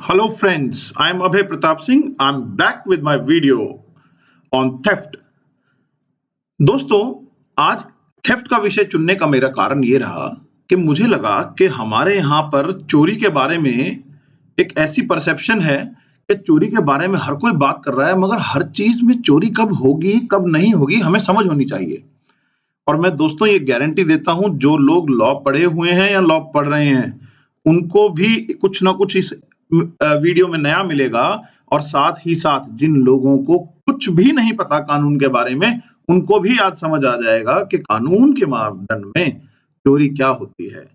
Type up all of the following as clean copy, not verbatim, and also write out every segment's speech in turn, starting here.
Hello friends, I am Abhay Pratap Singh. I'm back with my video on theft. दोस्तों, आज theft का विषय चुनने का मेरा कारण ये रहा कि मुझे लगा कि हमारे यहाँ पर चोरी के बारे में एक ऐसी परसेप्शन है कि चोरी के बारे में हर कोई बात कर रहा है, मगर हर चीज में चोरी कब होगी, कब नहीं होगी, हमें समझ होनी चाहिए। और मैं दोस्तों ये गारंटी देता हूँ, जो लोग लॉ पढ़े हुए हैं या लॉ पढ़ रहे हैं, उनको भी कुछ ना कुछ इस वीडियो में नया मिलेगा। और साथ ही साथ जिन लोगों को कुछ भी नहीं पता कानून के बारे में, उनको भी आज समझ आ जाएगा कि कानून के मानदंड में चोरी क्या होती है।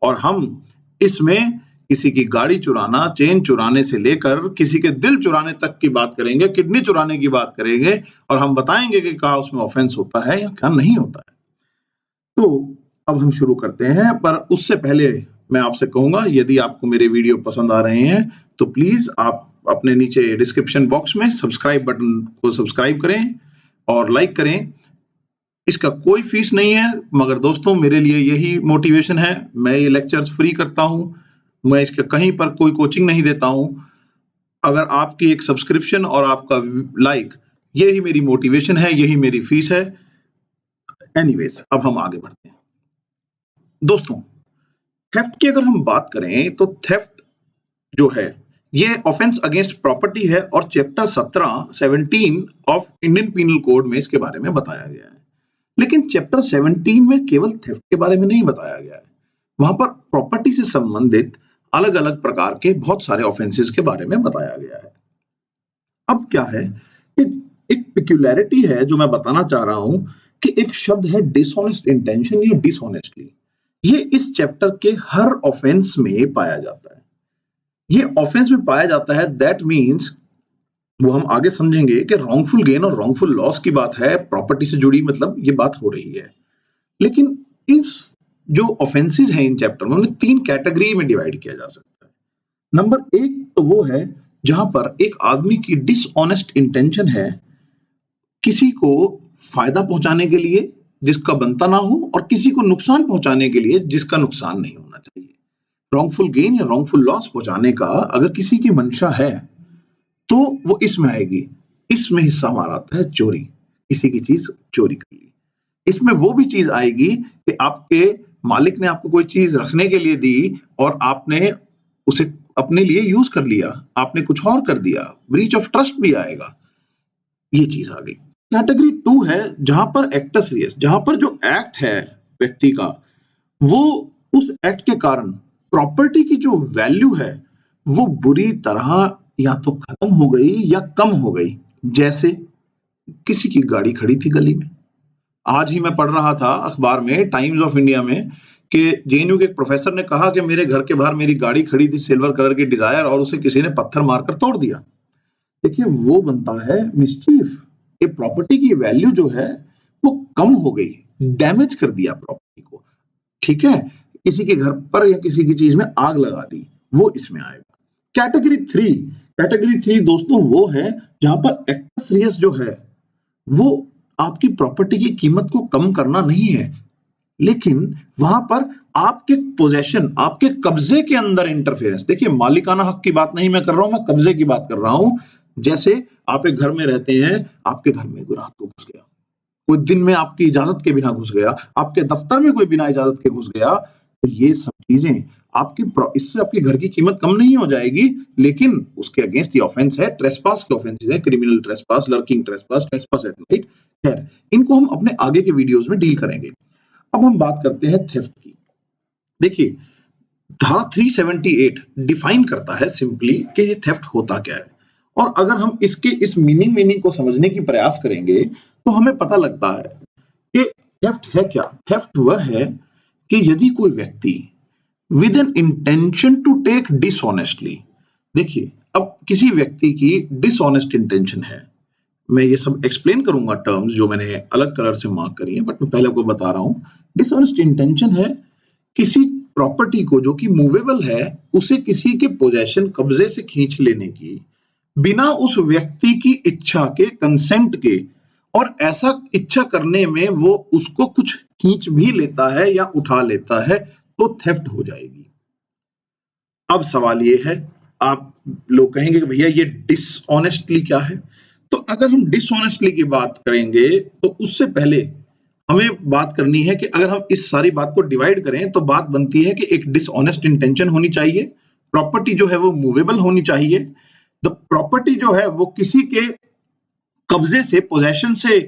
और हम इसमें किसी की गाड़ी चुराना, चेन चुराने से लेकर किसी के दिल चुराने तक की बात करेंगे, किडनी चुराने की बात करेंगे, और हम बताएंगे कि क्या उसमें ऑफेंस होता है या क्या नहीं होता है। तो अब हम शुरू करते हैं, पर उससे पहले मैं आपसे कहूंगा, यदि आपको मेरे वीडियो पसंद आ रहे हैं तो प्लीज आप अपने नीचे डिस्क्रिप्शन बॉक्स में सब्सक्राइब बटन को सब्सक्राइब करें और लाइक करें। इसका कोई फीस नहीं है, मगर दोस्तों मेरे लिए यही मोटिवेशन है। मैं ये लेक्चर्स फ्री करता हूं, मैं इसके कहीं पर कोई कोचिंग नहीं देता हूं। अगर आपकी एक सब्सक्रिप्शन और आपका लाइक, यही मेरी मोटिवेशन है, यही मेरी फीस है। एनीवेज, अब हम आगे बढ़ते हैं। दोस्तों, थेफ्ट की अगर हम बात करें तो थेफ्ट जो है, ये ऑफेंस अगेंस्ट प्रॉपर्टी है और chapter 17 of Indian penal code में इसके बारे में बताया गया है। लेकिन चैप्टर 17 में केवल थेफ्ट के बारे में नहीं बताया गया है, वहां पर प्रॉपर्टी से संबंधित अलग अलग प्रकार के बहुत सारे ऑफेंसेस के बारे में बताया गया है। अब क्या है कि एक पिक्यूलैरिटी है जो मैं बताना चाह रहा हूं कि एक शब्द है डिसऑनेस्ट इंटेंशन या डिसऑनेस्टली। ये इस चैप्टर के हर ऑफेंस में पाया जाता है। ये ऑफेंस में पाया जाता है, दैट मीन्स वो हम आगे समझेंगे कि रॉन्गफुल गेन और रॉन्गफुल लॉस की बात है, प्रॉपर्टी से जुड़ी, मतलब ये बात हो रही है। लेकिन इस जो ऑफेंसेस हैं इन चैप्टर में, उन्हें 3 कैटेगरी में डिवाइड किया जा सकता है। नंबर 1 तो वो है जहां पर एक आदमी की डिसऑनेस्ट इंटेंशन है, किसी को फायदा पहुंचाने के लिए जिसका बनता ना हो, और किसी को नुकसान पहुंचाने के लिए जिसका नुकसान नहीं होना चाहिए। रॉन्गफुल गेन या रॉन्गफुल लॉस पहुंचाने का अगर किसी की मंशा है तो वो इसमें आएगी। इसमें हिस्सा हमारा आता है चोरी, किसी की चीज चोरी कर ली। इसमें वो भी चीज आएगी कि आपके मालिक ने आपको कोई चीज रखने के लिए दी और आपने उसे अपने लिए यूज कर लिया, आपने कुछ और कर दिया, ब्रीच ऑफ ट्रस्ट भी आएगा। ये चीज आ गई। कैटेगरी 2 है जहां पर एक्टस रियस, जहां पर जो एक्ट है व्यक्ति का, वो उस एक्ट के कारण प्रॉपर्टी की जो वैल्यू है वो बुरी तरह या तो खत्म हो गई या कम हो गई। जैसे किसी की गाड़ी खड़ी थी गली में, आज ही मैं पढ़ रहा था अखबार में, टाइम्स ऑफ इंडिया में, कि जेएनयू के एक प्रोफेसर ने कहा कि मेरे घर के बाहर मेरी गाड़ी खड़ी थी सिल्वर कलर की डिजायर, और उसे किसी ने पत्थर मारकर तोड़ दिया। देखिए, वो बनता है मिसचीफ। ये प्रॉपर्टी की वैल्यू जो है वो कम हो गई, डैमेज कर दिया प्रॉपर्टी को। ठीक है, किसी के घर पर या किसी की चीज में आग लगा दी, वो इसमें आएगा। कैटेगरी 3 दोस्तों वो है जहां पर एक्टस रियस जो है वो आपकी प्रॉपर्टी की कीमत को कम करना नहीं है, लेकिन वहां पर आपके पोजेशन, आपके कब्जे के अंदर इंटरफेरेंस। देखिए, मालिकाना हक की बात नहीं मैं कर रहा हूं, मैं कब्जे की बात कर रहा हूं। जैसे आप एक घर में रहते हैं, आपके घर में कोई रात को घुस गया, कोई दिन में आपकी इजाजत के बिना घुस गया, आपके दफ्तर में कोई बिना इजाजत के घुस गया, तो ये सब चीजें आपकी इससे आपके घर की कीमत कम नहीं हो जाएगी, लेकिन उसके अगेंस्ट ये ऑफेंस है, ट्रेसपास के ऑफेंसेस है, criminal trespass, lurking trespass, trespass at night. खैर, इनको हम अपने आगे के वीडियोस में डील करेंगे। अब हम बात करते हैं थेफ्ट की। देखिए, धारा 378 डिफाइन करता है सिंपली कि ये थेफ्ट होता क्या है। और अगर हम इसके इस मीनिंग को समझने की प्रयास करेंगे तो हमें पता लगता है कि थेफ्ट है क्या। थेफ्ट वह है कि यदि कोई व्यक्ति with an intention to take dishonestly, देखिए, अब किसी व्यक्ति की डिसऑनेस्ट इंटेंशन है, मैं ये सब एक्सप्लेन करूंगा टर्म्स जो मैंने अलग कलर से मार्क करी है, बट मैं पहले आपको बता रहा हूं। डिसऑनेस्ट इंटेंशन है किसी प्रॉपर्टी को जो कि मूवेबल है उसे किसी के पोजेशन, कब्जे से खींच लेने की, बिना उस व्यक्ति की इच्छा के, कंसेंट के, और ऐसा इच्छा करने में वो उसको कुछ खींच भी लेता है या उठा लेता है, तो थेफ्ट हो जाएगी। अब सवाल ये है आप लोग कहेंगे कि भैया ये डिसऑनेस्टली क्या है? तो अगर हम डिसऑनेस्टली की बात करेंगे तो उससे पहले हमें बात करनी है कि अगर हम इस सारी बात को डिवाइड करें तो बात बनती है कि एक डिसऑनेस्ट इंटेंशन होनी चाहिए, प्रॉपर्टी जो है वो मूवेबल होनी चाहिए, द प्रॉपर्टी जो है वो किसी के कब्जे से, पोजेशन से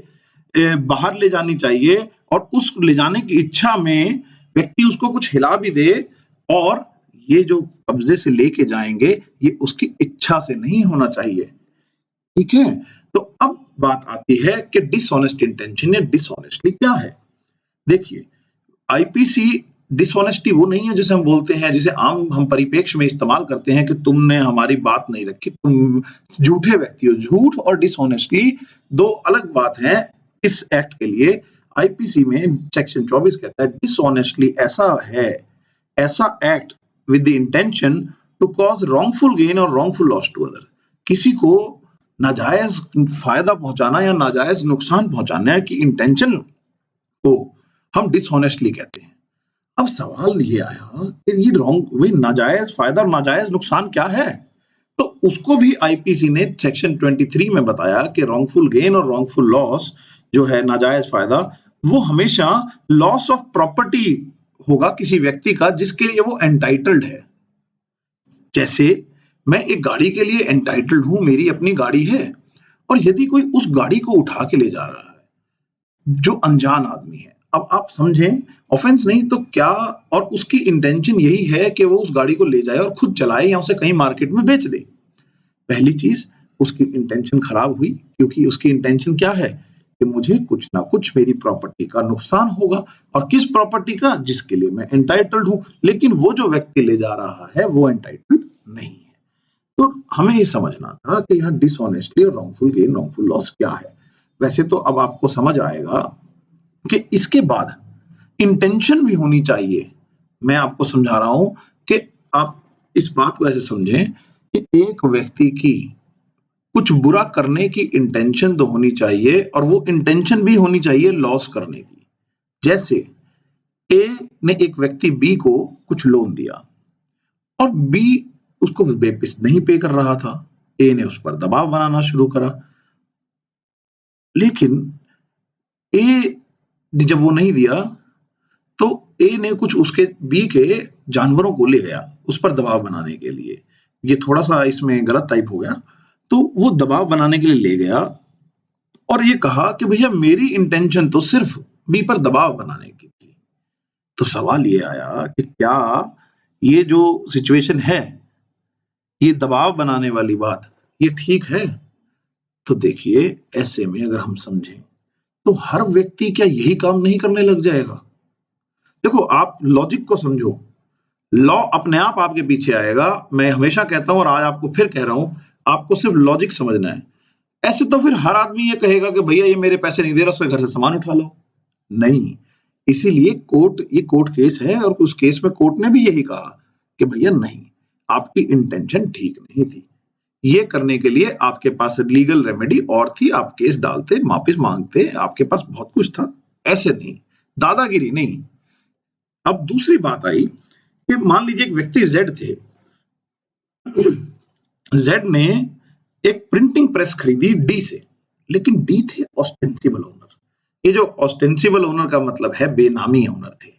बाहर ले जानी चाहिए और उस ले जाने की इच्छा में व्यक्ति उसको कुछ हिला भी दे और ये जो कब्जे से लेके जाएंगे ये उसकी इच्छा से नहीं होना चाहिए। ठीक है? तो अब बात आती है कि डिसऑनेस्ट इंटेंशन या डिसऑनेस्टली क्या है? देखिए, आईपीसी डिसऑनेस्टी वो नहीं है जिसे हम बोलते हैं, जिसे आम हम परिप्रेक्ष्य में इस्तेमाल करते हैं कि तुमने हमारी बात नहीं रखी, तुम झूठे व्यक्ति हो। झूठ और डिसऑनेस्टली 2 अलग बात है इस एक्ट के लिए। आईपीसी में सेक्शन 24 कहता है डिसऑनेस्टली ऐसा act with the intention to cause wrongful gain और wrongful लॉस टू अदर। किसी को नाजायज फायदा पहुंचाना या नाजायज नुकसान पहुंचाने की इंटेंशन को हम डिसऑनेस्टली कहते हैं। अब सवाल ये आया कि ये वही नाजायज फायदा और नाजायज नुकसान क्या है? तो उसको भी आईपीसी ने सेक्शन 23 में बताया कि wrongful गेन और wrongful लॉस जो है नाजायज फायदा, वो हमेशा लॉस ऑफ प्रॉपर्टी होगा किसी व्यक्ति का जिसके लिए वो एंटाइटल्ड है। जैसे मैं एक गाड़ी के लिए एंटाइटल्ड हूं, मेरी अपनी गाड़ी है और यदि कोई उस गाड़ी को उठा के ले जा रहा है जो अनजान आदमी है, अब आप समझें, ऑफेंस नहीं तो क्या, और उसकी इंटेंशन यही है कि वो उस गाड़ी को ले जाए और खुद चलाए या उसे कहीं मार्केट में बेच दे। पहली चीज, उसकी इंटेंशन खराब हुई क्योंकि उसकी इंटेंशन क्या है कि मुझे कुछ ना कुछ मेरी प्रॉपर्टी का नुकसान होगा, और किस प्रॉपर्टी का? जिसके लिए मैं एंटाइटल्ड हूं, लेकिन वो जो व्यक्ति ले जा रहा है वो एंटाइटल्ड नहीं है। तो हमें ये समझना था कि यहाँ डिसऑनेस्टली और wrongful गेन, wrongful लॉस क्या है। वैसे तो अब आपको समझ आएगा कि इसके बाद इंटेंशन भी होनी चाहिए। मैं आपको समझा रहा हूं कि आप इस बात को ऐसे समझें कि एक व्यक्ति की कुछ बुरा करने की इंटेंशन तो होनी चाहिए और वो इंटेंशन भी होनी चाहिए लॉस करने की। जैसे ए ने एक व्यक्ति बी को कुछ लोन दिया और बी उसको बेकिस्त नहीं पे कर रहा था। ए ने उस पर दबाव बनाना शुरू करा, लेकिन ए जब वो नहीं दिया तो ए ने कुछ उसके बी के जानवरों को ले गया उस पर दबाव बनाने के लिए। ये थोड़ा सा इसमें गलत टाइप हो गया। तो वो दबाव बनाने के लिए ले गया और ये कहा कि भैया मेरी इंटेंशन तो सिर्फ बी पर दबाव बनाने की थी। तो सवाल ये आया कि क्या ये जो सिचुएशन है, ये दबाव बनाने वाली बात, ये ठीक है? तो देखिए, ऐसे में अगर हम समझें तो हर व्यक्ति क्या यही काम नहीं करने लग जाएगा? देखो, आप लॉजिक को समझो, लॉ अपने आप आपके पीछे आएगा। मैं हमेशा कहता हूं और आज आपको फिर कह रहा हूं, आपको सिर्फ लॉजिक समझना है। ऐसे तो फिर हर आदमी ये कहेगा कि भैया ये मेरे पैसे नहीं दे रहा, उसके घर से सामान उठा लो। नहीं, इसीलिए ये कोर्ट केस है और उस केस में कोर्ट ने भी यही कहा कि भैया नहीं, आपकी इंटेंशन ठीक नहीं थी। ये करने के लिए आपके पास लीगल रेमेडी और थी, आप केस डालते, वापिस मांगते, आपके पास बहुत कुछ था। ऐसे नहीं, दादागिरी नहीं। अब दूसरी बात आई कि मान लीजिए एक व्यक्ति जेड थे। जेड ने एक प्रिंटिंग प्रेस खरीदी डी से, लेकिन डी थे ऑस्टेंसिबल ओनर। ये जो ऑस्टेंसिबल ओनर का मतलब है बेनामी ओनर थे।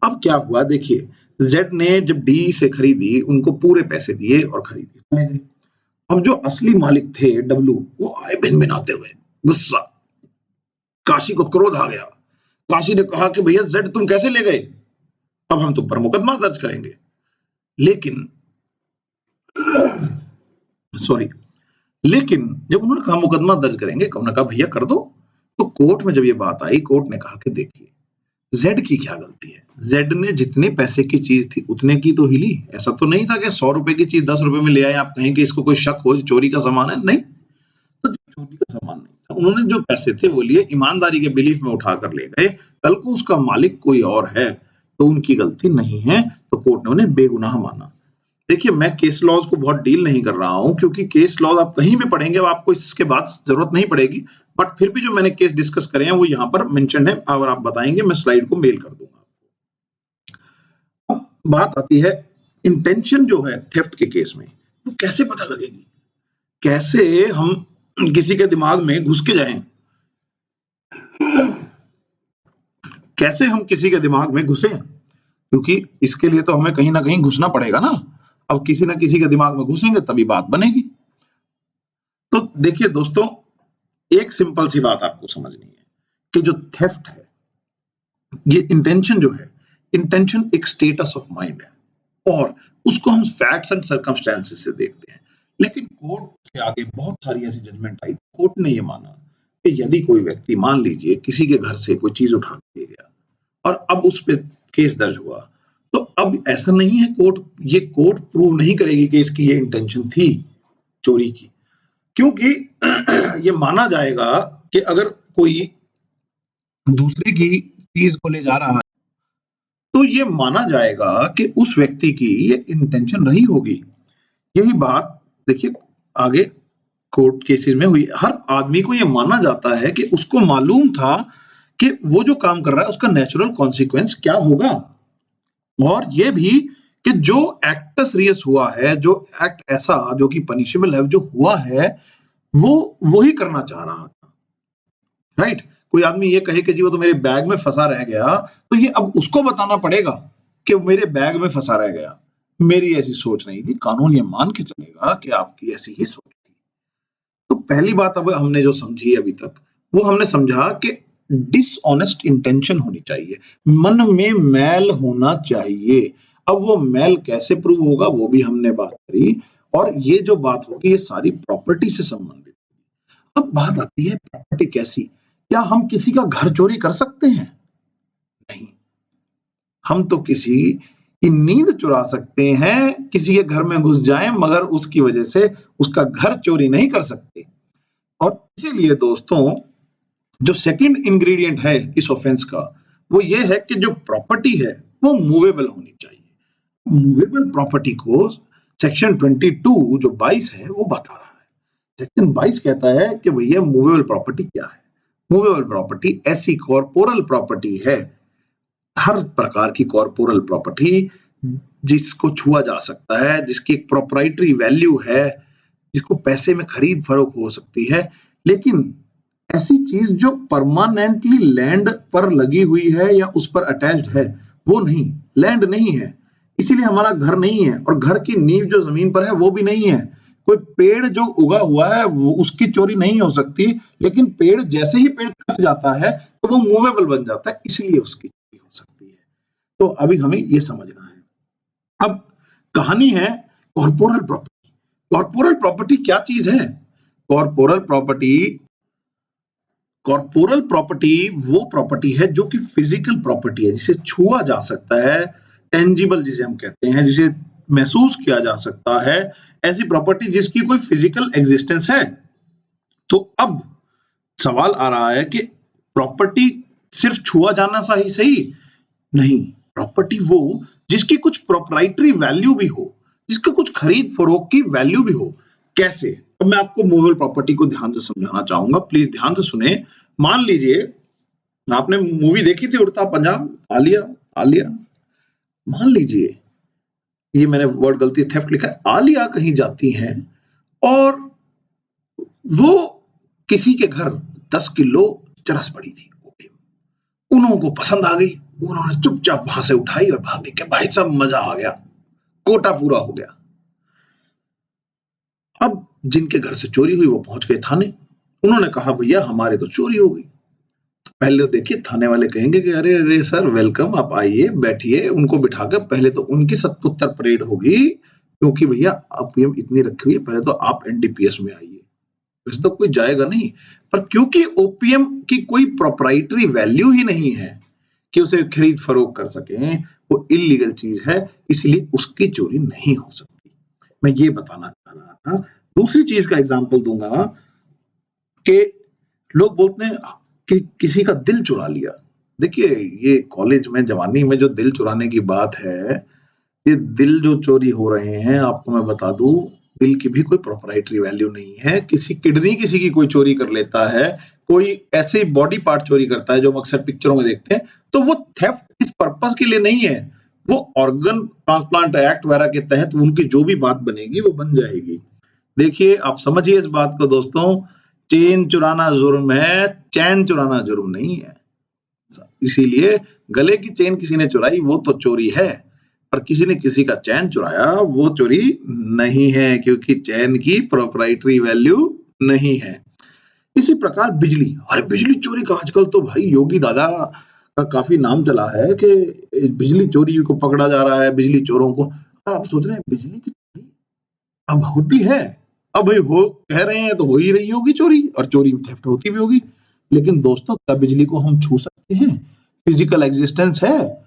अब क्या हुआ, देखिए, जेड ने जब डी से खरीदी, उनको पूरे पैसे दिए और खरीदी। अब जो असली मालिक थे डब्लू, वो आए भिनभिनाते हुए, गुस्सा। काशी को क्रोध आ गया। काशी ने कहा कि भैया जेड तुम कैसे ले गए, अब हम तुम पर मुकदमा दर्ज करेंगे। लेकिन सॉरी, लेकिन जब उन्होंने कहा मुकदमा दर्ज करेंगे, उन्होंने कहा भैया कर दो। तो कोर्ट में जब ये बात आई, कोर्ट ने कहा कि देखिए, जेड की क्या गलती है? जेड ने जितने पैसे की चीज थी उतने की तो हिली। ऐसा तो नहीं था कि 100 रुपए की चीज 10 रुपए में ले आए, आप कहें कि इसको कोई शक हो चोरी का सामान है। नहीं, तो चोरी का सामान नहीं था। उन्होंने जो पैसे थे वो लिए, ईमानदारी के बिलीफ में उठा कर ले गए। कल को उसका मालिक कोई और है तो उनकी गलती नहीं है, तो कोर्ट ने उन्हें बेगुनाह माना। देखिए, मैं केस लॉज को बहुत डील नहीं कर रहा हूं क्योंकि केस लॉज आप कहीं भी पढ़ेंगे, आपको इसके बाद जरूरत नहीं पड़ेगी। बट फिर भी जो मैंने केस डिस्कस करे हैं वो यहाँ पर मेंशन है। अगर आप बताएंगे, मैं स्लाइड को मेल कर दूंगा। अब बात आती है इंटेंशन जो है थेफ्ट के केस में वो कैसे पता लगेगी? कैसे हम किसी के दिमाग में घुस के जाएं? कैसे हम किसी के दिमाग में घुसे? क्योंकि इसके लिए तो हमें कहीं ना कहीं घुसना पड़ेगा ना। अब किसी ना किसी के दिमाग में घुसेंगे तभी बात बनेगी। तो देखिए दोस्तों, एक सिंपल सी बात आपको समझनी है कि जो थेफ्ट है, ये इंटेंशन जो है, इंटेंशन एक स्टेटस ऑफ माइंड है और उसको हम फैक्ट्स एंड सर्कमस्टेंसेस से देखते हैं। लेकिन कोर्ट के आगे बहुत सारी ऐसी जजमेंट आई, कोर्ट ने ये माना कि यदि कोई व्यक्ति, मान लीजिए किसी के घर से कोई चीज उठा के ले गया और अब उस पे केस दर्ज हुआ, तो अब ऐसा नहीं है, कोर्ट प्रूव नहीं करेगी कि इसकी ये इंटेंशन थी चोरी की, क्योंकि ये माना जाएगा कि अगर कोई दूसरे की चीज को ले जा रहा है तो ये माना जाएगा कि उस व्यक्ति की ये इंटेंशन रही होगी। यही बात देखिए आगे कोर्ट केसेस में हुई। हर आदमी को ये माना जाता है कि उसको मालूम था कि वो जो काम कर रहा है उसका नेचुरल कॉन्सिक्वेंस क्या होगा, और ये भी कि जो एक्ट सीरियस हुआ है, जो एक्ट ऐसा जो कि पनिशेबल है, जो हुआ है, वो ही करना चाह रहा था, राइट? कोई आदमी ये कहे कि जी वो तो मेरे बैग में फंसा रह गया, तो ये अब उसको बताना पड़ेगा कि मेरे बैग में फंसा रह गया, मेरी ऐसी सोच नहीं थी। कानून ये मान के चलेगा कि आपकी ऐसी ही सोच थी। तो पहली बात अब हमने जो समझी अभी तक, वो हमने समझा कि डिसऑनेस्ट इंटेंशन होनी चाहिए, मन में मैल होना चाहिए। अब वो मैल कैसे प्रूव होगा वो भी हमने बात करी, और ये जो बात होगी ये सारी प्रॉपर्टी से संबंधित। अब बात आती है प्रॉपर्टी कैसी? क्या हम किसी का घर चोरी कर सकते हैं? नहीं। हम तो किसी की नींद चुरा सकते हैं, किसी के घर में घुस जाएं, मगर उसकी वजह से उसका घर चोरी नहीं कर सकते। और इसीलिए दोस्तों, जो सेकंड इंग्रेडिएंट है इस ऑफेंस का, वो ये है कि जो प्रॉपर्टी है वो मूवेबल होनी चाहिए। मूवेबल प्रॉपर्टी को सेक्शन 22 जो 22 है वो बता रहा है। सेक्शन 22 कहता है कि भैया मूवेबल प्रॉपर्टी क्या है? मूवेबल प्रॉपर्टी ऐसी कॉर्पोरल प्रॉपर्टी है, हर प्रकार की कॉर्पोरल प्रॉपर्टी जिसको छुआ जा सकता है, जिसकी एक प्रोप्राइटरी वैल्यू है, जिसको पैसे में खरीद फरोख्त हो सकती है, लेकिन ऐसी चीज जो परमानेंटली लैंड पर लगी हुई है या उस पर अटैच्ड है, वो नहीं, लैंड नहीं है, इसीलिए हमारा घर नहीं है, और घर की नींव जो जमीन पर है वो भी नहीं है। कोई पेड़ जो उगा हुआ है वो उसकी चोरी नहीं हो सकती, लेकिन पेड़ जैसे ही पेड़ कट जाता है तो वो मूवेबल बन जाता है, इसलिए उसकी चोरी हो सकती है। तो अभी हमें ये समझना है। अब कहानी है कॉर्पोरल प्रॉपर्टी। कॉर्पोरल प्रॉपर्टी क्या चीज है? कॉर्पोरल प्रॉपर्टी कॉर्पोरल प्रॉपर्टी वो प्रॉपर्टी है जो कि फिजिकल प्रॉपर्टी है, जिसे छुआ जा सकता है, टेंजिबल जिसे हम कहते हैं, जिसे महसूस किया जा सकता है, ऐसी प्रॉपर्टी जिसकी कोई फिजिकल एग्जिस्टेंस है। तो अब सवाल आ रहा है कि प्रॉपर्टी सिर्फ छुआ जाना सही सही नहीं, प्रॉपर्टी वो जिसकी कुछ प्रोप्राइटरी वैल्यू भी हो, जिसका कुछ खरीद फरोख्त की वैल्यू भी हो। कैसे? अब मैं आपको मूवेबल प्रॉपर्टी को ध्यान से समझाना चाहूंगा, प्लीज ध्यान से सुने। मान लीजिए आपने मूवी देखी थी उड़ता पंजाब, आलिया आलिया, मान लीजिए, ये मैंने वर्ड गलती थेफ्ट लिखा है, आलिया कहीं जाती हैं और वो किसी के घर 10 किलो चरस पड़ी थी, उनको पसंद आ गई, उन्होंने चुपचाप वहां से उठाई और भागी कि भाई साहब मजा आ गया, कोटा पूरा हो गया। अब जिनके घर से चोरी हुई वो पहुंच गए थाने, उन्होंने कहा भैया हमारे तो चोरी हो गई। तो पहले तो देखिए थाने वाले कहेंगे कि अरे अरे सर वेलकम, आप आइए बैठिए, उनको बिठाकर पहले तो उनकी सत्पुत्र परेड होगी, क्योंकि भैया ओपीएम इतनी रखी हुई है, पहले तो आप एनडीपीएस में आइए, वैसे तो कोई जाएगा नहीं, पर क्योंकि ओपीएम की कोई प्रोप्राइटरी वैल्यू ही नहीं है कि उसे खरीद फरोख्त कर सकें, वो इलीगल चीज है, इसलिए उसकी चोरी नहीं हो सकती। मैं ये बताना चाह रहा था। दूसरी चीज का एग्जांपल दूंगा कि लोग बोलते हैं कि किसी का दिल चुरा लिया। देखिए ये कॉलेज में जवानी में जो दिल चुराने की बात है, ये दिल जो चोरी हो रहे हैं, आपको मैं बता दूं, दिल की भी कोई प्रोप्राइटरी वैल्यू नहीं है। किसी किडनी किसी की कोई चोरी कर लेता है, कोई ऐसे बॉडी पार्ट चोरी करता है जो हम अक्सर पिक्चरों में देखते हैं, तो वो थेफ्ट इस पर्पस के लिए नहीं है, वो ऑर्गन ट्रांसप्लांट एक्ट वगैरह के तहत उनकी जो भी बात बनेगी वो बन जाएगी। देखिए, आप समझिए इस बात को दोस्तों, चेन चुराना जुर्म है, चैन चुराना जुर्म नहीं है। इसीलिए गले की चेन किसी ने चुराई वो तो चोरी है, पर किसी ने किसी का चैन चुराया वो चोरी नहीं है, क्योंकि चैन की प्रोप्राइटरी वैल्यू नहीं है। इसी प्रकार बिजली, अरे बिजली चोरी का आजकल तो भाई योगी दादा का काफी नाम चला है कि बिजली चोरी को पकड़ा जा रहा है, बिजली चोरों को। और आप सोच रहे हैं बिजली की चोरी अब होती है, अब भाई हो कह रहे हैं तो हो ही रही होगी चोरी, और चोरी थेफ्ट होती भी होगी। लेकिन दोस्तों, क्या बिजली को हम छू सकते हैं? फिजिकल एग्जिस्टेंस है?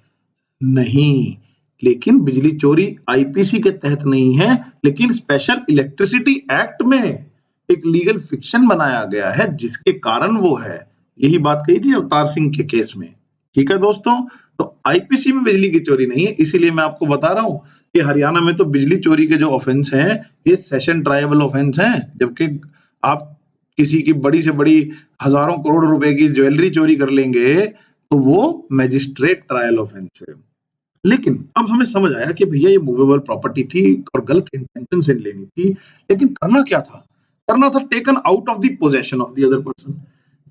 नहीं। लेकिन बिजली चोरी आईपीसी के तहत नहीं है, लेकिन स्पेशल इलेक्ट्रिसिटी एक्ट में एक लीगल फिक्शन बनाया गया है जिसके कारण वो है। यही बात कही थी अवतार सिंह के केस में। ठीक है दोस्तों, तो आईपीसी में बिजली की चोरी नहीं है, इसीलिए मैं आपको बता रहा हूं कि हरियाणा में तो बिजली चोरी के जो ऑफेंस हैं ये सेशन ट्रायबल ऑफेंस हैं, जबकि आप किसी की बड़ी से बड़ी हजारों करोड़ रुपए की ज्वेलरी चोरी कर लेंगे तो वो मैजिस्ट्रेट ट्रायल ऑफेंस है। लेकिन अब हमें समझ आया कि भैया ये मूवेबल प्रॉपर्टी थी और गलत इंटेंशन से लेनी थी, लेकिन करना क्या था? करना था taken out of the possession of the other person.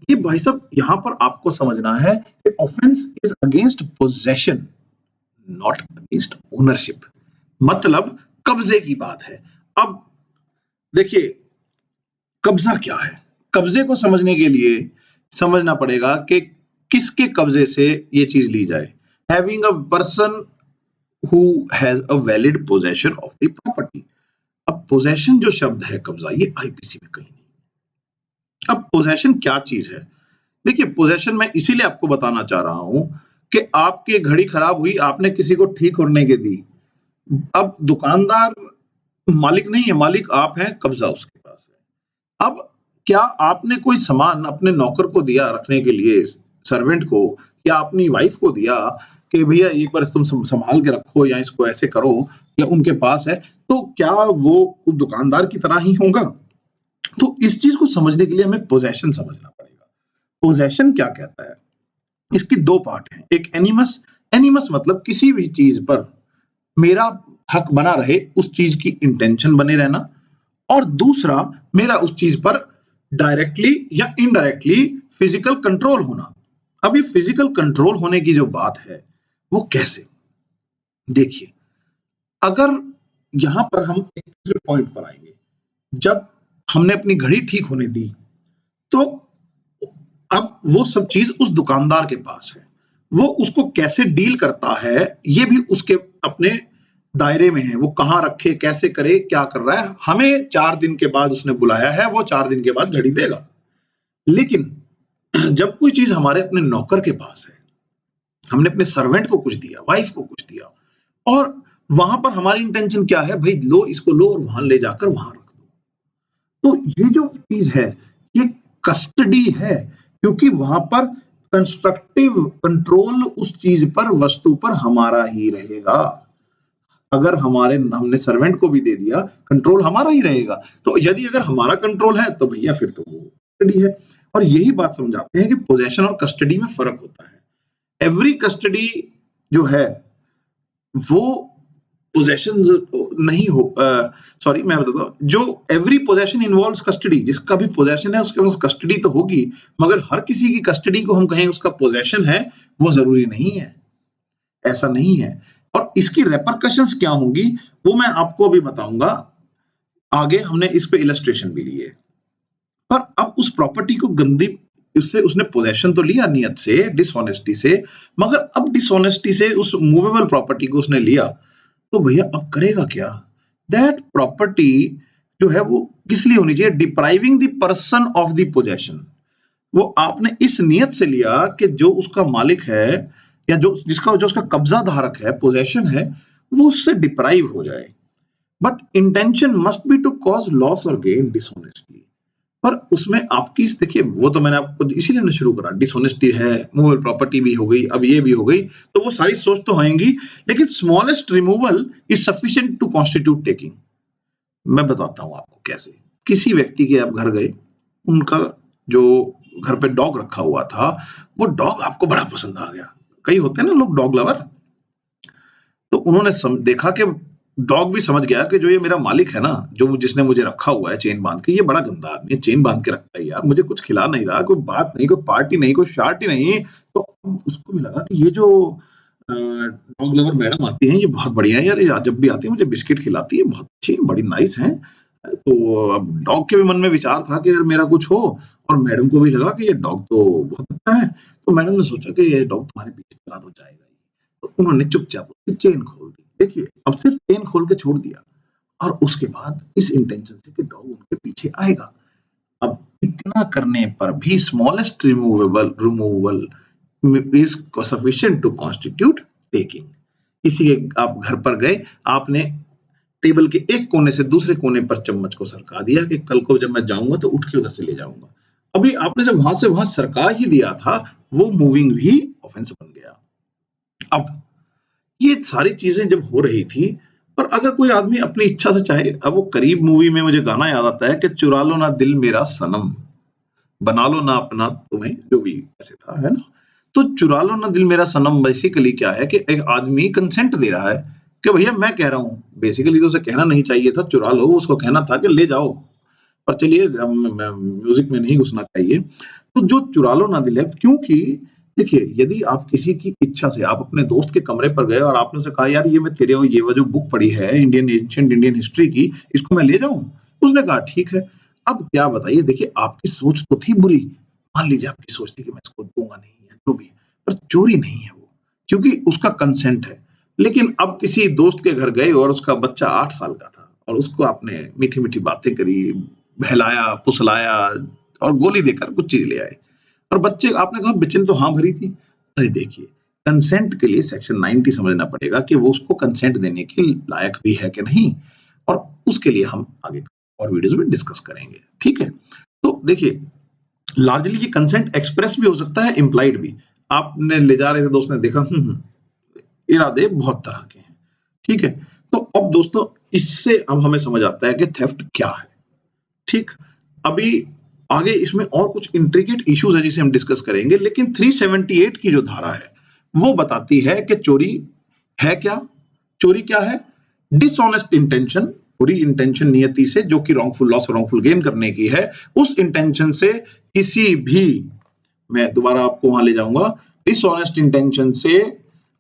ये भाई साहब यहाँ पर आपको समझना है कि offence is against possession, not against ownership. मतलब कब्जे की बात है। अब देखिए, कब्जा क्या है? कब्जे को समझने के लिए समझना पड़ेगा कि किसके कब्जे से ये चीज ली जाए। Having a person who has a valid possession of the property। अब पोजेशन जो शब्द है कब्जा, ये आईपीसी में कहीं नहीं। अब पोजेशन क्या चीज है? देखिए, पोजेशन मैं इसीलिए आपको बताना चाह रहा हूं कि आपकी घड़ी खराब हुई, आपने किसी को ठीक करने के दी। अब दुकानदार मालिक नहीं है, मालिक आप हैं, कब्जा उसके पास है। अब क्या आपने कोई सामान अपने नौकर को दिया रखने के लिए, सर्वेंट को, या अपनी वाइफ को दिया कि भैया एक बार तुम संभाल के रखो या इसको ऐसे करो, या उनके पास है, तो क्या वो दुकानदार की तरह ही होगा? तो इस चीज को समझने के लिए हमें पोजेशन समझना पड़ेगा। पोजेशन क्या कहता है? इसकी दो पार्ट हैं। एक एनिमस, एनिमस मतलब किसी भी चीज पर मेरा हक बना रहे, उस चीज की इंटेंशन बने रहना, और दूसरा मेरा उस चीज पर डायरेक्टली या इनडायरेक्टली फिजिकल कंट्रोल होना। अब ये फिजिकल कंट्रोल होने की जो बात है वो कैसे? देखिए, अगर यहां पर हम एक दूसरे पॉइंट पर आएंगे, जब हमने अपनी घड़ी ठीक होने दी तो अब वो सब चीज उस दुकानदार के पास है। वो उसको कैसे डील करता है ये भी उसके अपने दायरे में है। वो कहाँ रखे, कैसे करे, क्या कर रहा है, हमें 4 दिन के बाद उसने बुलाया है, वो 4 दिन के बाद घड़ी देगा। लेकिन जब कोई चीज हमारे अपने नौकर के पास है, हमने अपने सर्वेंट को कुछ दिया, वाइफ को कुछ दिया, और वहां पर हमारी इंटेंशन क्या है, भाई लो इसको, लो और वहां ले जाकर वहां रख दो। तो ये जो चीज है ये कस्टडी है, क्योंकि वहां पर कंस्ट्रक्टिव कंट्रोल उस चीज पर, वस्तु पर हमारा ही रहेगा। अगर हमने सर्वेंट को भी दे दिया, कंट्रोल हमारा ही रहेगा। तो यदि अगर हमारा कंट्रोल है तो भैया फिर तो वो कस्टडी है। और यही बात समझाते हैं कि पोजेशन और कस्टडी में फर्क होता है। एवरी कस्टडी जो है वो पोजेशन नहीं हो, सॉरी मैं बताता हूँ, जो एवरी पोजेशन इन्वॉल्व्स कस्टडी, जिसका भी पोजेशन है उसके पास कस्टडी तो होगी, मगर हर किसी की कस्टडी को हम कहें उसका पोजेशन है, वो जरूरी नहीं है। ऐसा नहीं है। और इसकी रेपरकशंस क्या होंगी वो मैं आपको अभी बताऊंगा। आगे हमने इस पे इलस्ट्रेशन भी लिए। पर अब उस प्रॉपर्टी को गंदी, उससे उसने पोजेशन तो लिया नियत से, डिसऑनेस्टी से, मगर अब डिसऑनेस्टी से उस मूवेबल प्रॉपर्टी को उसने लिया, तो भैया अब करेगा क्या? दैट प्रॉपर्टी जो है वो किस लिए होनी चाहिए? Depriving the person of the possession. वो आपने इस नियत से लिया कि जो उसका मालिक है, या जो उसका कब्जा धारक है, पोजेशन है, वो उससे डिप्राइव हो जाए। But intention must be to cause loss और गेन डिसऑनेस्टली। पर उसमें आपकी देखिए, वो तो मैंने आपको इसीलिए ना शुरू करा, डिसऑनेस्टी है, मूवेबल प्रॉपर्टी भी हो गई, अब ये भी हो गई, तो वो सारी सोच तो होंगी, लेकिन smallest removal is sufficient to constitute taking. मैं बताता हूं आपको कैसे। किसी व्यक्ति के आप घर गए, उनका जो घर पे डॉग रखा हुआ था, वो डॉग आपको बड़ा पसंद आ गया। कई होते हैं ना लोग डॉग लवर। तो उन्होंने देखा कि डॉग भी समझ गया कि जो ये मेरा मालिक है ना, जिसने मुझे रखा हुआ है चेन बांध के, ये बड़ा गंदा आदमी है, चेन बांध के रखता है यार, मुझे कुछ खिला नहीं रहा, कोई बात नहीं, कोई पार्टी नहीं, कोई शार्टी नहीं। तो उसको भी लगा कि ये जो डॉग लवर मैडम आती हैं, ये बहुत बढ़िया है यार, ये जब भी आती है मुझे बिस्किट खिलाती है, बहुत अच्छी, बड़ी नाइस हैं। तो अब डॉग के भी मन में विचार था कि यार मेरा कुछ हो, और मैडम को भी लगा कि ये डॉग तो बहुत अच्छा है। तो मैडम ने सोचा कि ये डॉग तुम्हारे पीछे चला तो जाएगा ही। तो उन्होंने चुपचाप उसकी चेन खोल दी। देखिए, अब सिर्फ चेन खोल के छोड़ दिया, और उसके बाद इस इंटेंशन से कि डॉग उनके पीछे आएगा। अब इतना करने पर भी smallest removal is sufficient to constitute taking. किसी के आप घर पर गए, आपने टेबल के एक कोने से दूसरे कोने पर चम्मच को सरका दिया कि कल को जब मैं जाऊंगा तो उठ के उधर से ले जाऊंगा। अभी आपने जब वहां से वहां सरका ही दिया था, वो मूविंग भी ऑफेंस बन गया। अब ये सारी चीजें जब हो रही थी, और अगर कोई आदमी अपनी इच्छा से चाहे, अब वो करीब मूवी में मुझे गाना याद आता है कि चुरा लो ना दिल मेरा सनम, बना लो ना अपना तुम्हें, जो भी ऐसे था, है ना? तो चुरा लो ना दिल मेरा सनम बेसिकली क्या है कि एक आदमी कंसेंट दे रहा है कि भैया मैं कह रहा हूँ, बेसिकली तो उसे कहना नहीं चाहिए था चुरा लो, उसको कहना था कि ले जाओ। पर चलिए, म्यूजिक में नहीं घुसना चाहिए। तो जो चुरा लो ना दिल है, क्योंकि देखिए, यदि आप किसी की इच्छा से आप अपने दोस्त के कमरे पर गए और आपने उसे कहा यार ये मैं तेरे ये वो जो बुक पढ़ी है इंडियन एंशिएंट इंडियन हिस्ट्री की, इसको मैं ले जाऊं, उसने कहा ठीक है। अब क्या बताइए, देखिए आपकी सोच तो थी बुरी, मान लीजिए आपकी सोच थी कि मैं इसको दूंगा नहीं, है जो भी, पर चोरी नहीं है वो, क्योंकि उसका कंसेंट है। लेकिन अब किसी दोस्त के घर गए और उसका बच्चा 8 साल का था, और उसको आपने मीठी मीठी बातें करी, बहलाया फुसलाया, और गोली देकर कुछ चीज ले आए, और बच्चे, आपने कहा बच्चे ने तो हाँ भरी थी। अरे देखिए, कंसेंट के लिए सेक्शन 90 समझना पड़ेगा कि वो उसको कंसेंट देने के लायक भी है कि नहीं, और उसके लिए हम आगे और वीडियोस में डिस्कस करेंगे, ठीक है? तो देखिए, लार्जली ये कंसेंट एक्सप्रेस भी हो सकता है, इम्प्लाइड भी। आपने ले जा रहे थे, दोस्त ने देखा, इरादे बहुत तरह के हैं, ठीक है? तो अब दोस्तों, इससे अब हमें समझ आता है कि थेफ्ट क्या है, ठीक? अभी आगे इसमें और कुछ इंट्रिकेट इश्यूज है जिसे हम डिस्कस करेंगे, लेकिन 378 की जो धारा है वो बताती है कि चोरी है क्या। चोरी क्या है? डिसऑनेस्ट इंटेंशन, पूरी इंटेंशन, नियति से, जो कि रॉन्गफुल लॉस, रॉन्गफुल गेन करने की है, उस इंटेंशन से किसी भी, मैं दोबारा आपको वहां ले जाऊंगा, डिसऑनेस्ट इंटेंशन से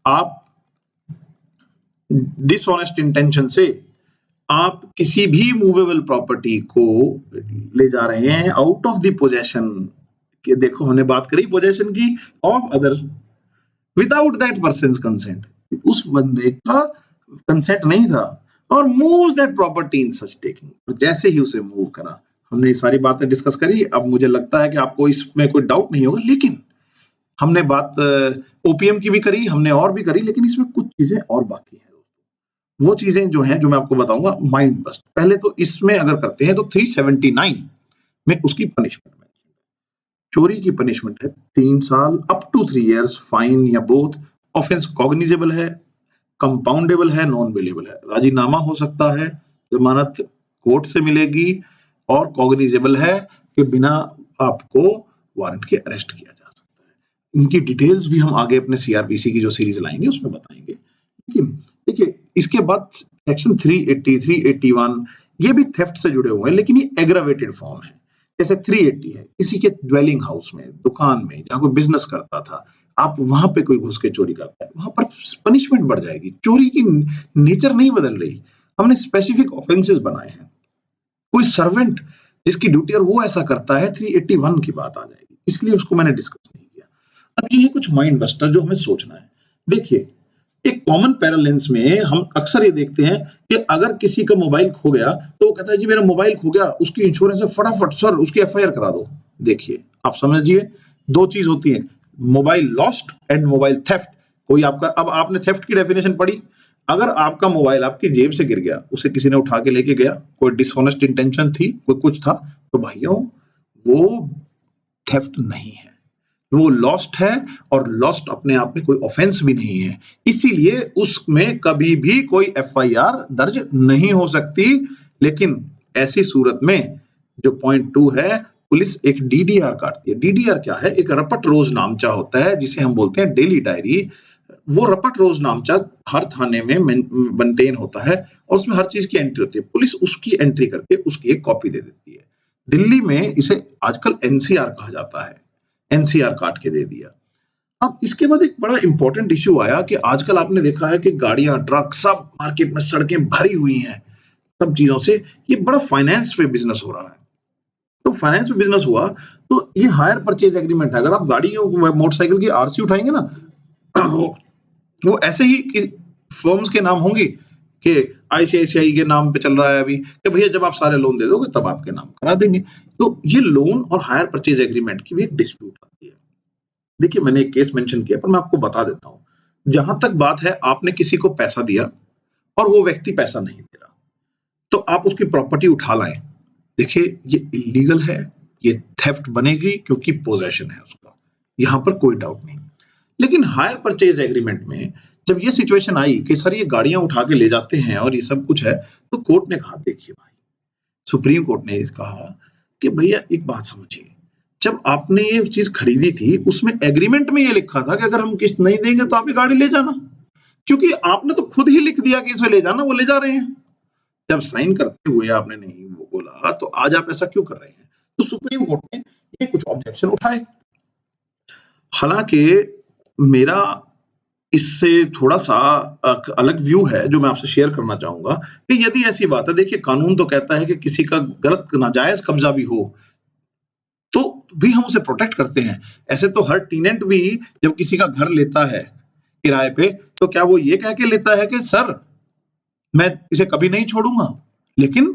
आप, डिसऑनेस्ट इंटेंशन से आप किसी भी मूवेबल प्रॉपर्टी को ले जा रहे हैं आउट ऑफ द पोजेशन के, देखो हमने बात करी पोजेशन की, of other, without that persons consent, उस बंदे का कंसेंट नहीं था, और move that property in such taking, जैसे ही उसे मूव करा। हमने ये सारी बातें डिस्कस करी। अब मुझे लगता है कि आपको इसमें कोई डाउट नहीं होगा, लेकिन हमने बात ओपीएम की भी करी, हमने और भी करी, लेकिन इसमें कुछ चीजें और बाकी है। वो चीजें जो हैं, जो मैं आपको बताऊंगा, माइंड बस्ट। पहले तो इसमें अगर करते हैं तो 379 में उसकी पनिशमेंट है, चोरी की पनिशमेंट है 3 साल अप टू 3 इयर्स, फाइन या बोथ। ऑफेंस कॉग्निजेबल है, कंपाउंडेबल है, नॉन बेलेबल है, राजीनामा हो सकता है, जमानत कोर्ट से मिलेगी, और कॉग्निजेबल है कि बिना आपको वारंट के अरेस्ट किया जा सकता है। इनकी डिटेल्स भी हम आगे अपने सीआरपीसी की जो सीरीज लाएंगे उसमें बताएंगे। लेकिन देखिए, इसके बाद सेक्शन 380, 381, ये भी थेफ्ट से जुड़े हुए हैं, लेकिन ये एग्रावेटेड फॉर्म है। जैसे 380 है, किसी के ड्वेलिंग हाउस में, दुकान में, जहां कोई बिजनेस करता था, आप वहां पे कोई घुस के चोरी करता है, वहां पर पनिशमेंट बढ़ जाएगी। चोरी की नेचर नहीं बदल रही, हमने स्पेसिफिक ऑफेंसेस बनाए हैं। कोई सर्वेंट जिसकी ड्यूटी और वो ऐसा करता है, 381 की बात आ जाएगी, इसलिए उसको मैंने डिस्कस नहीं किया। अब ये है कुछ माइंड बस्टर जो हमें सोचना है। देखिए, एक कॉमन पैरालेंस में हम अक्सर ये देखते हैं कि अगर किसी का मोबाइल खो गया, तो वो कहता है जी मेरा मोबाइल खो गया, उसकी इंश्योरेंस है, फटाफट सर उसकी एफआईआर करा दो। देखिए, आप समझिए, दो चीज होती है, mobile lost and mobile theft. कोई आपका, अब आपने थेफ्ट की डेफिनेशन पढ़ी, अगर आपका मोबाइल आपकी जेब से गिर गया, उसे किसी ने उठा के लेके गया, कोई डिसऑनेस्ट इंटेंशन थी, कोई कुछ था, तो भाइयों वो थेफ्ट नहीं है, वो लॉस्ट है, और लॉस्ट अपने आप में कोई ऑफेंस भी नहीं है, इसीलिए उसमें कभी भी कोई एफआईआर दर्ज नहीं हो सकती। लेकिन ऐसी सूरत में जो पॉइंट 2 है, पुलिस एक डीडीआर काटती है। डीडीआर क्या है? एक रपट रोज नामचा होता है, जिसे हम बोलते हैं डेली डायरी। वो रपट रोज नामचा हर थाने में मेंटेन होता है और उसमें हर चीज की एंट्री होती है। पुलिस उसकी एंट्री करके उसकी एक कॉपी दे देती है। दिल्ली में इसे आजकल एनसीआर कहा जाता है। एनसीआर काट के दे दिया। अब इसके बाद एक बड़ा इंपॉर्टेंट इश्यू आया कि आजकल आपने देखा है कि गाड़ियां, ट्रक सब मार्केट में सड़कें भरी हुई हैं, सब चीजों से। ये बड़ा फाइनेंस पे बिजनेस हो रहा है। तो फाइनेंस में बिजनेस हुआ तो ये हायर परचेज एग्रीमेंट है। अगर आप गाड़ियों मोटरसाइकिल की आरसी उठाएंगे ना वो ऐसे ही कि फर्म्स के नाम होंगी कि आईसीआईसीआई के नाम पे चल रहा है अभी कि भैया जब आप सारे लोन दे दोगे तब आपके नाम करा देंगे। तो ये लोन और हायर परचेज एग्रीमेंट की भी एक डिस्प्यूट आती है। देखिए मैंने एक केस मेंशन किया पर मैं आपको बता देता हूँ। जहां तक बात है आपने किसी को पैसा दिया और वो व्यक्ति पैसा नहीं दे रहा तो आप उसकी प्रॉपर्टी उठा लाएं। देखिए ये इलीगल है, ये थेफ्ट बनेगी क्योंकि पोजेशन है उसका, यहां पर कोई डाउट नहीं। लेकिन हायर परचेज एग्रीमेंट में जब ये सिचुएशन आई कि सर ये गाड़ियां उठा के ले जाते हैं और ये सब कुछ है, तो कोर्ट ने कहा देखिए भाई, सुप्रीम कोर्ट ने कहा कि भैया एक बात समझिए, जब आपने ये चीज खरीदी थी उसमें एग्रीमेंट में ये लिखा था कि अगर हम किस्त नहीं देंगे तो आप ये गाड़ी ले जाना, क्योंकि आपने तो खुद ही लिख दिया कि इसे ले जाना, वो ले जा रहे हैं। जब साइन करते हुए आपने नहीं वो बोला तो आज आप ऐसा क्यों कर रहे हैं? तो सुप्रीम कोर्ट ने ये कुछ ऑब्जेक्शन उठाए। हालांकि मेरा इससे थोड़ा-सा अलग व्यू है जो मैं आपसे शेयर करना चाहूँगा कि यदि ऐसी बात है, देखिए कानून तो कहता है कि किसी का गलत नाजायज़ कब्ज़ा भी हो, तो भी हम उसे प्रोटेक्ट करते हैं। ऐसे तो हर टेनेंट भी जब किसी का घर लेता है किराए पे, तो क्या वो ये कह के लेता है कि सर मैं इसे कभी नहीं छोड़ूँगा? लेकिन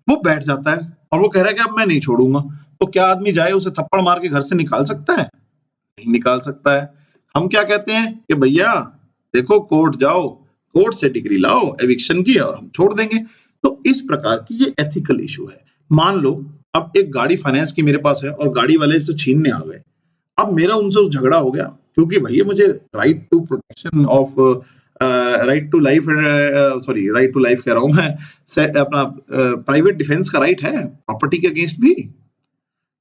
वो बैठ जाता है और वो कह रहा है कि अब मैं नहीं छोड़ूँगा। तो क्या आदमी जाए उसे थप्पड़ मार के घर से निकाल सकता है? नहीं निकाल सकता है। हम क्या कहते हैं कि भैया देखो कोर्ट जाओ, कोर्ट से डिग्री लाओ एविक्शन की और हम छोड़ देंगे। तो इस प्रकार की ये एथिकल इश्यू है। मान लो अब एक गाड़ी फाइनेंस की मेरे पास है और गाड़ी वाले इसे छीनने आ गए। अब मेरा उनसे उस झगड़ा हो गया क्योंकि भैया मुझे right to protection of right to life sorry right to life कह रहा हूँ मैं, अपना प्राइवेट डिफेंस का राइट है प्रॉपर्टी के अगेंस्ट भी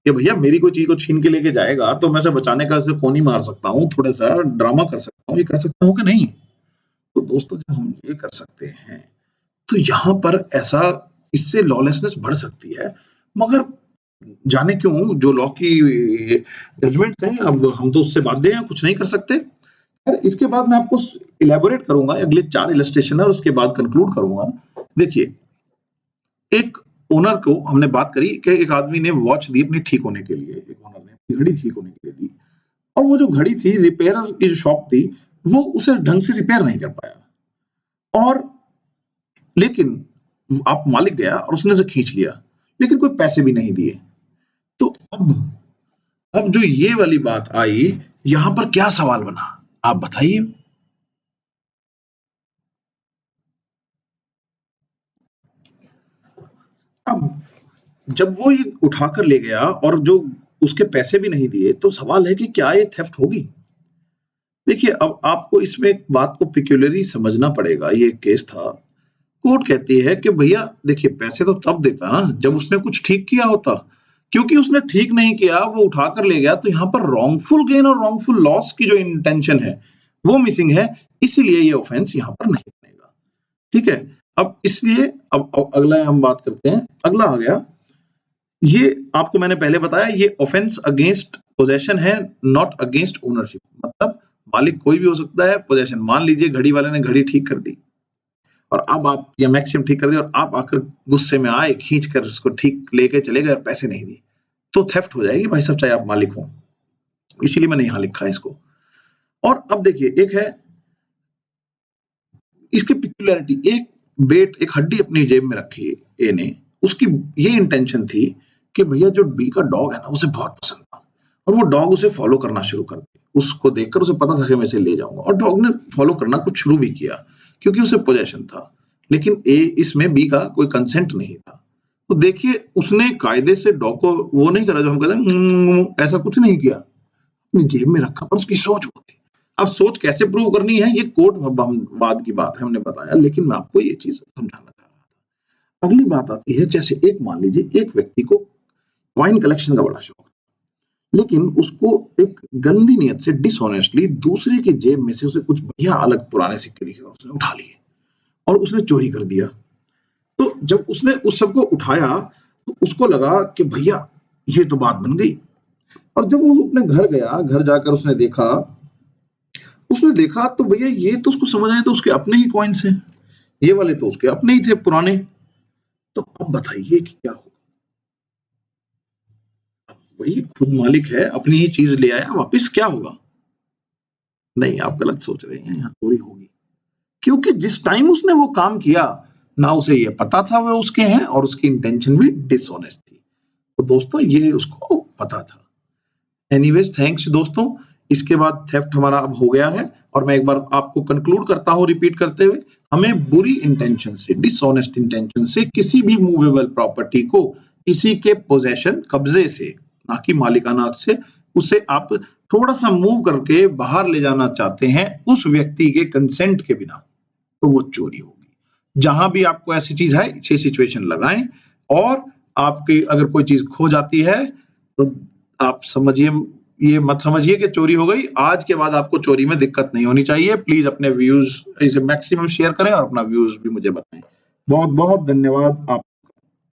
कि भैया मेरी कोई चीज को छीन के लेके जाएगा तो मैं उसे बचाने का उसे कोनी मार सकता हूँ, थोड़ा सा ड्रामा कर सकता हूँ, ये कर सकता हूँ कि नहीं? तो दोस्तों जब हम ये कर सकते हैं तो यहाँ पर ऐसा इससे लॉलेसनेस बढ़ सकती है। मगर जाने क्यों जो लॉ की जजमेंट्स हैं अब हम तो उससे बाध्य हैं, कुछ नहीं कर सकते। और इसके बाद मैं आपको इलैबोरेट करूंगा अगले 4 इलस्ट्रेशन और उसके बाद कंक्लूड करूंगा। देखिए एक ओनर को हमने बात करी कि एक आदमी ने वॉच दी अपनी ठीक होने के लिए, एक ओनर ने अपनी घड़ी ठीक होने के लिए दी और वो जो घड़ी थी रिपेयरर की जो शॉप थी, वो उसे ढंग से रिपेयर नहीं कर पाया और लेकिन आप मालिक गया और उसने उसे खींच लिया, लेकिन कोई पैसे भी नहीं दिए। तो अब जो ये वाली बात आई, यहाँ पर क्या सवाल बना? आप बताइए? अब जब वो ये उठाकर ले गया और जो उसके पैसे भी नहीं दिए, तो सवाल है कि क्या ये थेफ्ट होगी? देखिए, अब आपको इसमें एक बात को पेक्यूलियरली समझना पड़ेगा, ये एक केस था। कोर्ट कहती है कि भैया देखिए पैसे तो तब देता ना जब उसने कुछ ठीक किया होता। क्योंकि उसने ठीक नहीं किया, वो उठाकर ले गया तो यहाँ पर रॉन्गफुल गेन और रॉन्गफुल लॉस की जो इंटेंशन है, वो मिसिंग है, इसीलिए ये ऑफेंस यहाँ पर नहीं बनेगा। ठीक है? अब इसलिए अब अगला हम बात करते हैं, अगला आ गया ये आपको मैंने पहले बताया ये ऑफेंस अगेंस्ट पोजेशन है, नॉट अगेंस्ट ओनरशिप। मतलब मालिक कोई भी हो सकता है, पोजेशन मान लीजिए घड़ी वाले ने घड़ी ठीक कर दी और अब आप या मैक्सिमम ठीक कर दी और आप आकर गुस्से में आए, खींच कर उसको ठीक लेके चले गए और पैसे नहीं दिए, तो थेफ्ट हो जाएगी भाई साहब चाहे आप मालिक हो। इसीलिए मैंने यहाँ लिखा है इसको। और अब देखिए एक है इसकी पिक्युलैरिटी, एक हड्डी अपनी जेब में रखी ए ने, उसकी ये इंटेंशन थी कि भैया जो बी का डॉग है ना उसे बहुत पसंद था और वो डॉग उसे फॉलो करना शुरू कर दिया। उसको देखकर उसे पता था कि मैं इसे ले जाऊंगा और डॉग ने फॉलो करना कुछ शुरू भी किया क्योंकि उसे पोजेशन था। लेकिन ए इसमें बी का कोई कंसेंट नहीं था। तो देखिए उसने कायदे से डॉग को वो नहीं करा जो हम कहते हैं ऐसा कुछ नहीं किया, अपनी जेब में रखा पर उसकी सोच वो थी। अब सोच कैसे प्रूव करनी है ये कोर्ट बाद की बात है हमने बताया, लेकिन मैं आपको ये चीज समझाना चाह रहा था। अगली बात आती है जैसे एक मान लीजिए एक व्यक्ति को कॉइन कलेक्शन का बड़ा शौक, लेकिन उसको एक गंदी नीयत से डिसऑनेस्टली दूसरे की जेब में से उसे कुछ बढ़िया अलग पुराने सिक्के दिखे और उसने उठा लिए और उसने चोरी कर दिया। तो जब उसने उस सबको उठाया तो उसको लगा कि भैया ये तो बात बन गई। और जब वो अपने घर गया, घर जाकर उसने देखा तो भैया ये तो उसको समझ आया तो उसके अपने ही कॉइन्स हैं, ये वाले तो उसके अपने ही थे पुराने। तो अब बताइए कि क्या होगा? वही खुद मालिक है, अपनी ही चीज ले आया वापिस, क्या होगा? नहीं, आप गलत सोच रहे हैं, यहाँ चोरी होगी। क्योंकि जिस टाइम उसने वो काम किया, ना उसे ये पता था वो उसके हैं और उसकी इंटेंशन भी डिसऑनेस्ट थी। तो दोस्तों ये उसको पता था। एनीवेज थैंक्स दोस्तों। इसके बाद थेफ्ट हमारा अब हो गया है और मैं एक बार आपको कंक्लूड करता हूँ रिपीट करते हुए, हमें बुरी इंटेंशन से, डिसऑनेस्ट इंटेंशन से किसी भी मूवेबल प्रॉपर्टी को किसी के पोजेशन, कब्जे से, ना कि मालिकाना हक से, उसे आप थोड़ा सा मूव करके बाहर ले जाना चाहते हैं उस व्यक्ति के कंसेंट के बिना, तो वो चोरी होगी। जहां भी आपको ऐसी चीज है, अच्छी सिचुएशन लगाएं। और आपकी अगर कोई चीज खो जाती है तो आप समझिए, ये मत समझिए कि चोरी हो गई। आज के बाद आपको चोरी में दिक्कत नहीं होनी चाहिए। प्लीज अपने व्यूज इसे मैक्सिमम शेयर करें और अपना व्यूज भी मुझे बताएं। बहुत बहुत धन्यवाद आप